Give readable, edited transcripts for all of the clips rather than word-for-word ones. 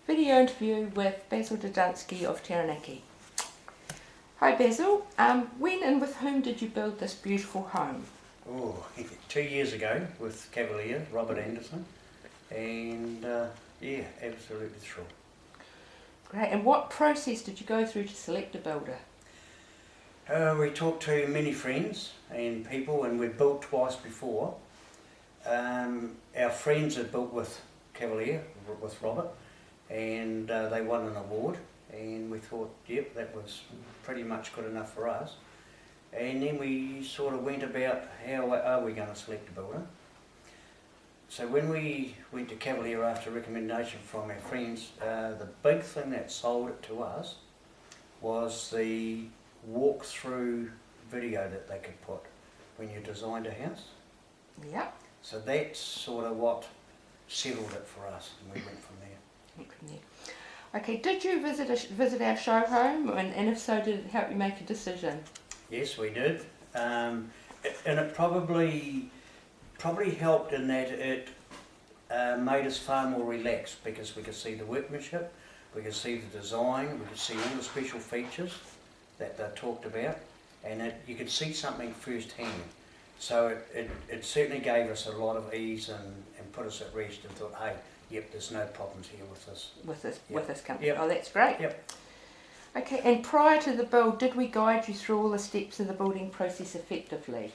video interview with Basil Dodunski of Taranaki. Hi Basil, when and with whom did you build this beautiful home? Oh, 2 years ago with Cavalier, Robert Anderson, and yeah, absolutely thrilled. Great, and what process did you go through to select a builder? We talked to many friends and people, and we'd built twice before. Our friends had built with Cavalier, with Robert, and they won an award, and we thought, yep, that was pretty much good enough for us. And then we sort of went about, how are we going to select a builder? So when we went to Cavalier after recommendation from our friends, the big thing that sold it to us was the walk-through video that they could put when you designed a house. Yeah. So that's sort of what settled it for us, and we went from there. Okay, did you visit our show home, and if so, did it help you make a decision? Yes, we did, and it probably helped in that it made us far more relaxed, because we could see the workmanship, we could see the design, we could see all the special features that they talked about, and you could see something firsthand. So it certainly gave us a lot of ease and put us at rest, and thought, hey, yep, there's no problems here with this. With this company. Yep. Oh, that's great. Yep. Okay, and prior to the build, did we guide you through all the steps of the building process effectively?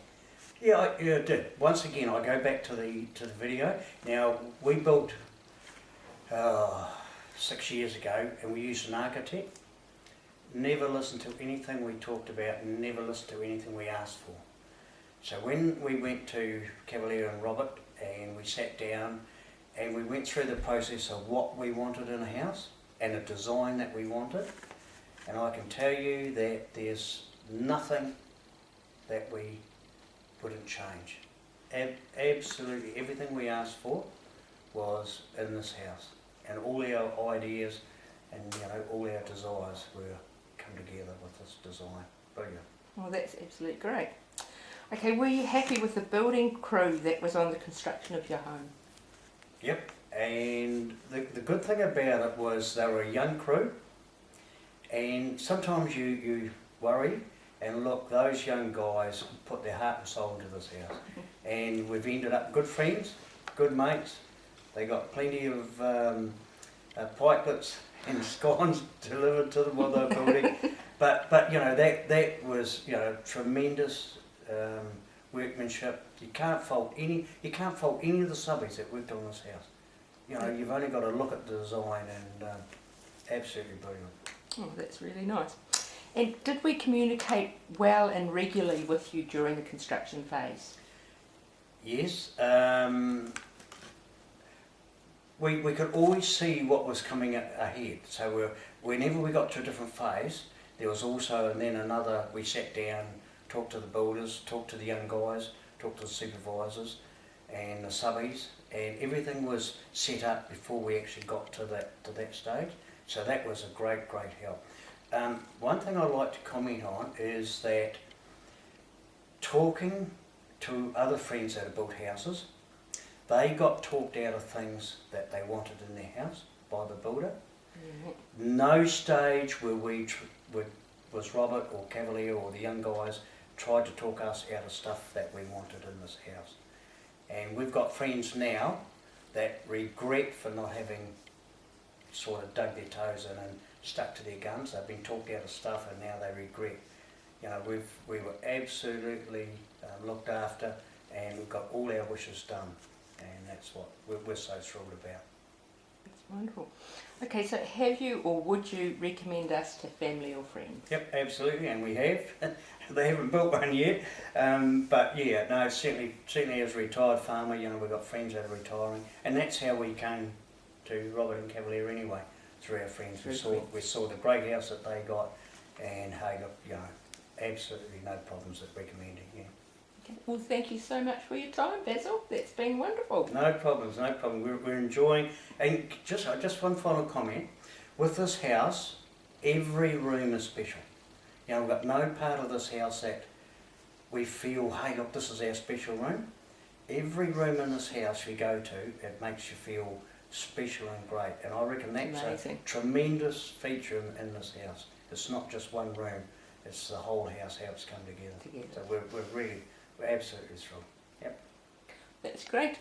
Yeah, I did. Once again, I go back to the video. Now, we built 6 years ago, and we used an architect. Never listened to anything we talked about, and never listened to anything we asked for. So when we went to Cavalier and Robert, and we sat down, and we went through the process of what we wanted in a house, and the design that we wanted, and I can tell you that there's nothing that we wouldn't change. Absolutely everything we asked for was in this house, and all our ideas and all our desires were come together with this design. Brilliant. Well, that's absolutely great. Okay, were you happy with the building crew that was on the construction of your home? Yep, and the good thing about it was they were a young crew, and sometimes you worry, and look, those young guys put their heart and soul into this house, and we've ended up good friends, good mates. They got plenty of pikelets and scones delivered to them while they were building, but that was tremendous workmanship. You can't fault any of the subbies that worked on this house. You've only got to look at the design, and absolutely brilliant. Oh, that's really nice. And did we communicate well and regularly with you during the construction phase? Yes. We could always see what was coming ahead. So whenever we got to a different phase, there was also, and then another, we sat down, talked to the builders, talked to the young guys, talked to the supervisors and the subbies, and everything was set up before we actually got to that stage. So that was a great help. One thing I'd like to comment on is that talking to other friends that have built houses, they got talked out of things that they wanted in their house by the builder. Mm-hmm. No stage where was Robert or Cavalier or the young guys tried to talk us out of stuff that we wanted in this house. And we've got friends now that regret for not having sort of dug their toes in and stuck to their guns. They've been talked out of stuff, and now they regret. We were absolutely looked after, and we've got all our wishes done, and that's what we're so thrilled about. That's wonderful. Okay, so have you or would you recommend us to family or friends? Yep, absolutely, and we have. They haven't built one yet, but yeah, no, certainly as a retired farmer, we've got friends that are retiring, and that's how we came to Robert and Cavalier anyway, through our friends. We saw the great house that they got, and hey, look, absolutely no problems at recommending. Yeah. Okay. Well, thank you so much for your time, Basil. That's been wonderful. No problems. We're enjoying, and just one final comment. With this house, every room is special. We've got no part of this house that we feel, hey, look, this is our special room. Every room in this house you go to, it makes you feel special and great. And I reckon that's Amazing. a tremendous feature in this house. It's not just one room, it's the whole house, how it's come together. So we're absolutely thrilled. Yep. That's great.